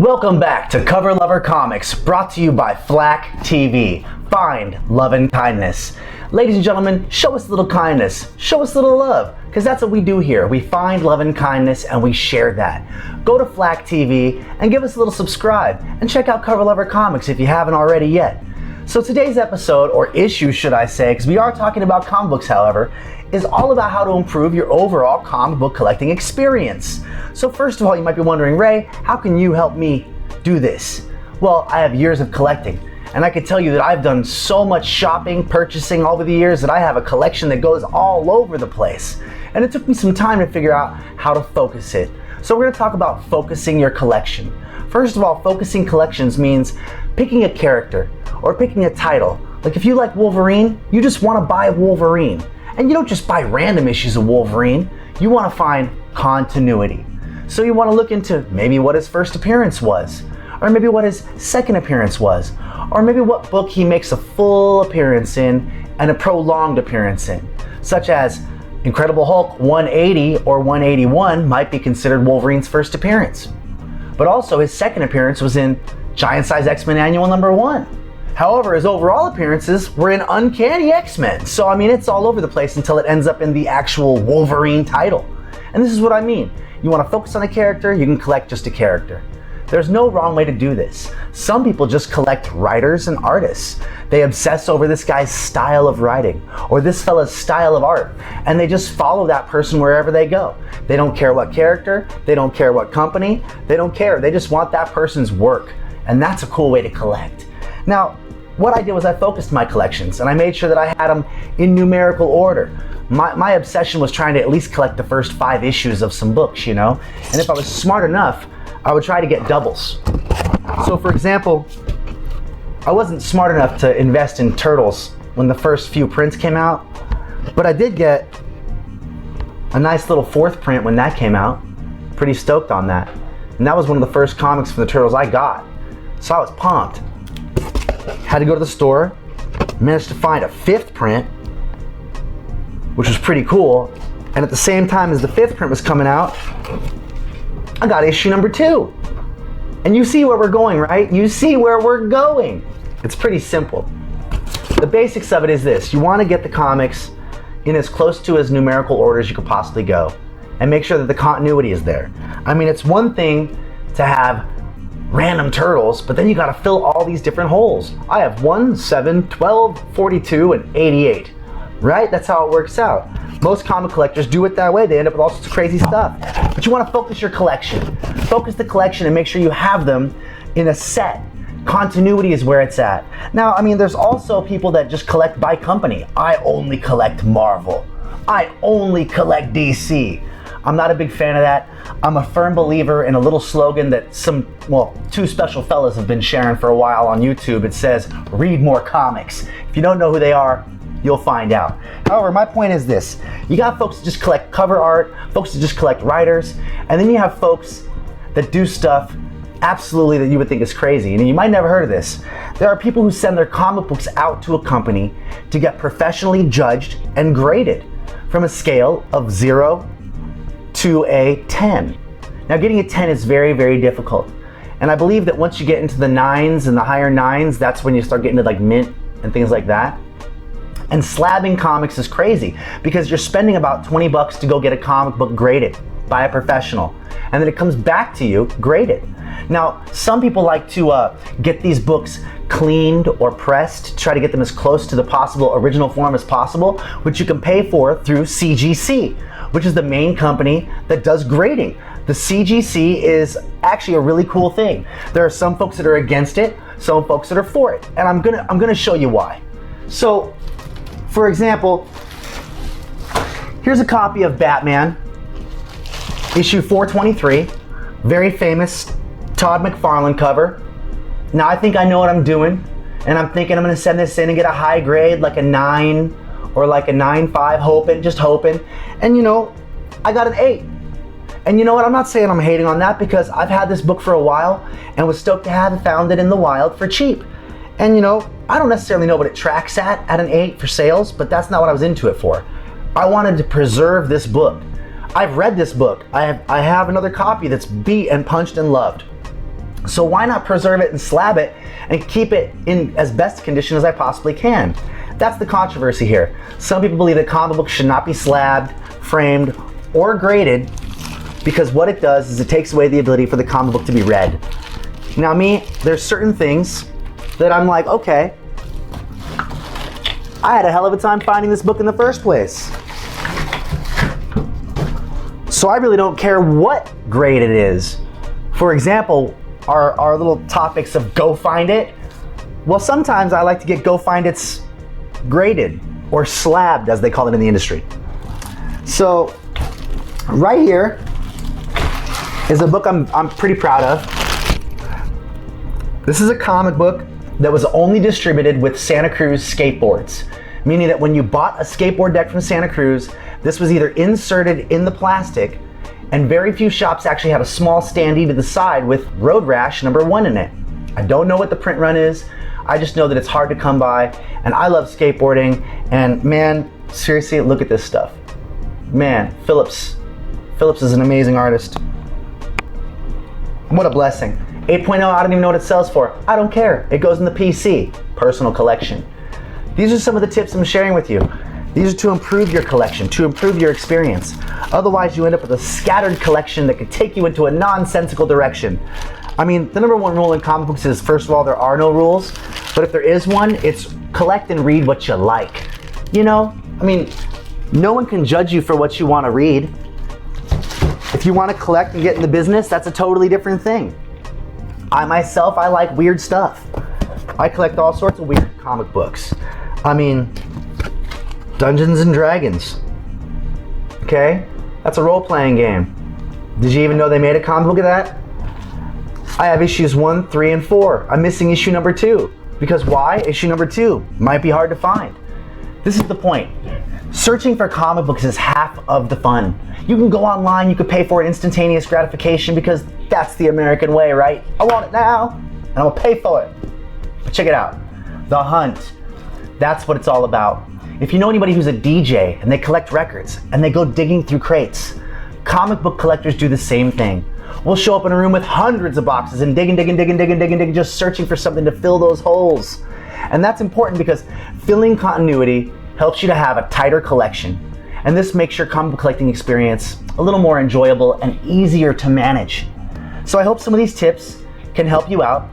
Welcome back to Cover Lover Comics, brought to you by FLAKtv. Find love and kindness. Ladies and gentlemen, show us a little kindness, show us a little love, because that's what we do here. We find love and kindness and we share that. Go to FLAKtv and give us a little subscribe and check out Cover Lover Comics if you haven't already yet. So today's episode, or issue should I say, because we are talking about comic books however, is all about how to improve your overall comic book collecting experience. So first of all, you might be wondering, Ray, how can you help me do this? Well, I have years of collecting, and I can tell you that I've done so much shopping, purchasing over the years that I have a collection that goes all over the place. And it took me some time to figure out how to focus it. So we're going to talk about focusing your collection. First of all, focusing collections means picking a character or picking a title. Like if you like Wolverine, you just want to buy Wolverine. And you don't just buy random issues of Wolverine, you want to find continuity. So you want to look into maybe what his first appearance was, or maybe what his second appearance was, or maybe what book he makes a full appearance in and a prolonged appearance in, such as Incredible Hulk 180 or 181 might be considered Wolverine's first appearance. But also his second appearance was in Giant Size X-Men Annual #1. However, his overall appearances were in Uncanny X-Men. So I mean, it's all over the place until it ends up in the actual Wolverine title. And this is what I mean. You want to focus on a character, you can collect just a character. There's no wrong way to do this. Some people just collect writers and artists. They obsess over this guy's style of writing or this fella's style of art, and they just follow that person wherever they go. They don't care what character, they don't care what company, they don't care. They just want that person's work, and that's a cool way to collect. Now, what I did was I focused my collections and I made sure that I had them in numerical order. My obsession was trying to at least collect the first 5 issues of some books, you know? And if I was smart enough, I would try to get doubles. So for example, I wasn't smart enough to invest in Turtles when the first few prints came out, but I did get a nice little 4th print when that came out. Pretty stoked on that. And that was one of the first comics from the Turtles I got. So I was pumped. Had to go to the store, managed to find a 5th print, which was pretty cool. And at the same time as the 5th print was coming out, I got issue #2. And you see where we're going, right? You see where we're going. It's pretty simple. The basics of it is this. You want to get the comics in as close to as numerical order as you could possibly go. And make sure that the continuity is there. I mean, it's one thing to have random Turtles, but then you gotta fill all these different holes. I have 1, 7, 12, 42, and 88, right? That's how it works out. Most comic collectors do it that way. They end up with all sorts of crazy stuff. But you wanna focus your collection. Focus the collection and make sure you have them in a set. Continuity is where it's at. Now, I mean, there's also people that just collect by company. I only collect Marvel. I only collect DC. I'm not a big fan of that. I'm a firm believer in a little slogan that two special fellas have been sharing for a while on YouTube. It says, read more comics. If you don't know who they are, you'll find out. However, my point is this. You got folks that just collect cover art, folks that just collect writers, and then you have folks that do stuff absolutely that you would think is crazy. And you might never heard of this. There are people who send their comic books out to a company to get professionally judged and graded from a scale of 0 to a 10. Now getting a 10 is very, very difficult. And I believe that once you get into the 9s and the higher 9s, that's when you start getting to like Mint and things like that. And slabbing comics is crazy because you're spending about 20 bucks to go get a comic book graded by a professional. And then it comes back to you graded. Now, some people like to get these books cleaned or pressed to try to get them as close to the possible original form as possible, which you can pay for through CGC, which is the main company that does grading. The CGC is actually a really cool thing. There are some folks that are against it, some folks that are for it, and I'm gonna show you why. So, for example, here's a copy of Batman, issue 423, very famous Todd McFarlane cover. Now I think I know what I'm doing, and I'm thinking I'm gonna send this in and get a high grade, like a 9 or like a 9.5, just hoping. And you know, I got an 8. And you know what, I'm not saying I'm hating on that because I've had this book for a while and was stoked to have found it in the wild for cheap. And you know, I don't necessarily know what it tracks at an 8 for sales, but that's not what I was into it for. I wanted to preserve this book. I've read this book. I have another copy that's beat and punched and loved. So why not preserve it and slab it and keep it in as best condition as I possibly can? That's the controversy here. Some people believe that comic books should not be slabbed, framed, or graded because what it does is it takes away the ability for the comic book to be read. Now me, there's certain things that I'm like, okay, I had a hell of a time finding this book in the first place. So I really don't care what grade it is. For example, our little topics of go find it. Well, sometimes I like to get go find it's graded or slabbed as they call it in the industry. So right here is a book I'm pretty proud of. This is a comic book that was only distributed with Santa Cruz skateboards, meaning that when you bought a skateboard deck from Santa Cruz, this was either inserted in the plastic, and very few shops actually have a small standee to the side with Road Rash #1 in it. I don't know what the print run is. I just know that it's hard to come by, and I love skateboarding, and man, seriously, look at this stuff. Man, Phillips is an amazing artist. What a blessing. 8.0, I don't even know what it sells for. I don't care. It goes in the PC, personal collection. These are some of the tips I'm sharing with you. These are to improve your collection, to improve your experience. Otherwise, you end up with a scattered collection that could take you into a nonsensical direction. I mean, the #1 rule in comic books is, first of all, there are no rules. But if there is one, it's collect and read what you like. You know, I mean, no one can judge you for what you want to read. If you want to collect and get in the business, that's a totally different thing. I myself, I like weird stuff. I collect all sorts of weird comic books. I mean, Dungeons and Dragons. Okay? That's a role-playing game. Did you even know they made a comic book of that? I have issues 1, 3, and 4. I'm missing issue #2. Because why? Issue #2 might be hard to find. This is the point. Searching for comic books is half of the fun. You can go online, you can pay for it, instantaneous gratification, because that's the American way, right? I want it now, and I'll pay for it. But check it out. The hunt. That's what it's all about. If you know anybody who's a DJ and they collect records and they go digging through crates, comic book collectors do the same thing. We'll show up in a room with hundreds of boxes and digging, just searching for something to fill those holes. And that's important because filling continuity helps you to have a tighter collection. And this makes your comic book collecting experience a little more enjoyable and easier to manage. So I hope some of these tips can help you out.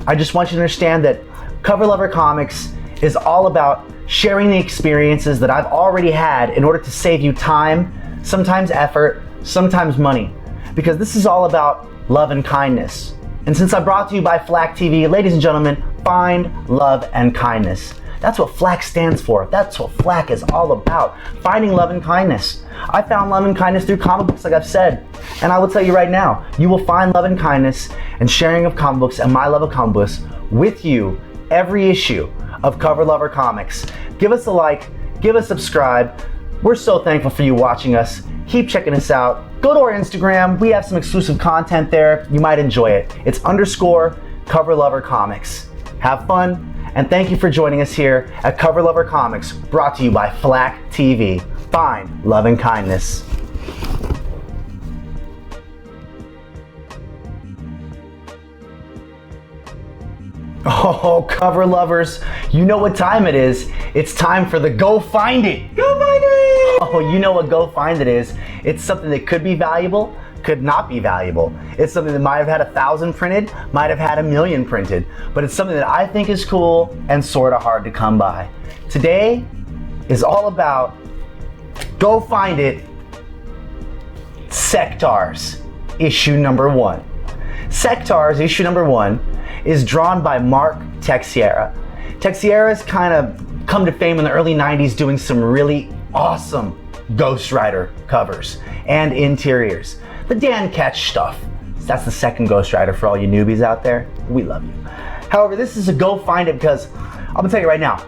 I just want you to understand that Cover Lover Comics is all about sharing the experiences that I've already had in order to save you time, sometimes effort, sometimes money. Because this is all about love and kindness. And since I brought to you by FLAKtv, ladies and gentlemen, find love and kindness. That's what FLAK stands for. That's what FLAK is all about. Finding love and kindness. I found love and kindness through comic books, like I've said. And I will tell you right now, you will find love and kindness and sharing of comic books and my love of comic books with you every issue of Cover Lover Comics. Give us a like, give us a subscribe. We're so thankful for you watching us. Keep checking us out. Go to our Instagram. We have some exclusive content there. You might enjoy it. It's _Cover Lover Comics. Have fun, and thank you for joining us here at Cover Lover Comics, brought to you by FLAKtv. Find love and kindness. Oh, cover lovers, you know what time it is. It's time for the Go Find It. Go Find It! Oh, you know what Go Find It is. It's something that could be valuable, could not be valuable. It's something that might have had 1,000 printed, might have had 1,000,000 printed, but it's something that I think is cool and sort of hard to come by. Today is all about Go Find It, Sectaurs, issue #1. Sectaurs, issue #1, is drawn by Mark Teixeira. Teixeira's kind of come to fame in the early 90s doing some really awesome Ghost Rider covers and interiors. The Dan Ketch stuff. That's the second Ghost Rider for all you newbies out there. We love you. However, this is a Go Find It because I'm gonna tell you right now,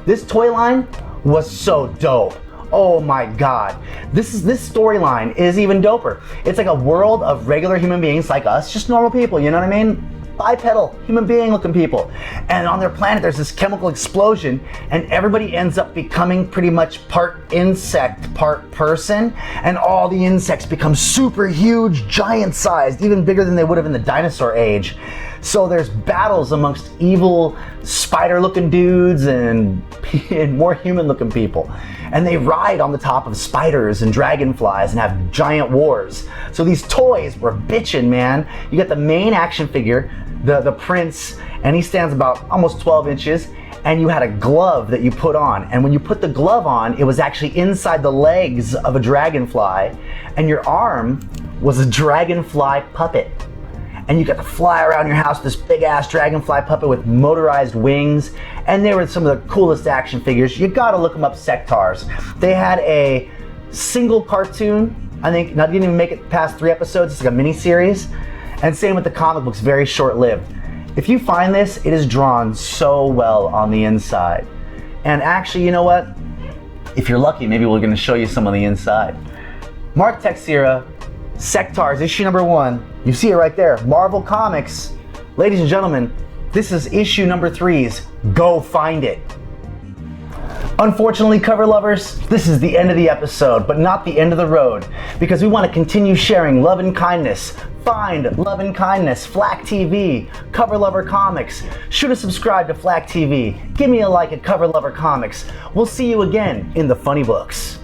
this toy line was so dope. Oh my God. This storyline is even doper. It's like a world of regular human beings like us, just normal people, you know what I mean? Bipedal, human being looking people. And on their planet there's this chemical explosion and everybody ends up becoming pretty much part insect, part person, and all the insects become super huge, giant sized, even bigger than they would have in the dinosaur age. So there's battles amongst evil spider-looking dudes and more human-looking people. And they ride on the top of spiders and dragonflies and have giant wars. So these toys were bitchin', man. You got the main action figure, the prince, and he stands about almost 12 inches. And you had a glove that you put on. And when you put the glove on, it was actually inside the legs of a dragonfly. And your arm was a dragonfly puppet. And you got to fly around your house with this big ass dragonfly puppet with motorized wings. And they were some of the coolest action figures. You gotta look them up, Sectaurs. They had a single cartoon, I think, not didn't even make it past 3 episodes. It's like a mini series. And same with the comic books, very short-lived. If you find this, it is drawn so well on the inside. And actually, you know what? If you're lucky, maybe we're gonna show you some on the inside. Mark Texeira, Sectaurs, issue number 1. You see it right there, Marvel Comics. Ladies and gentlemen, this is issue number 3's. Go find it. Unfortunately, cover lovers, this is the end of the episode, but not the end of the road, because we want to continue sharing love and kindness. Find Love and Kindness, FLAKtv, Cover Lover Comics. Shoot a subscribe to FLAKtv. Give me a like at Cover Lover Comics. We'll see you again in the funny books.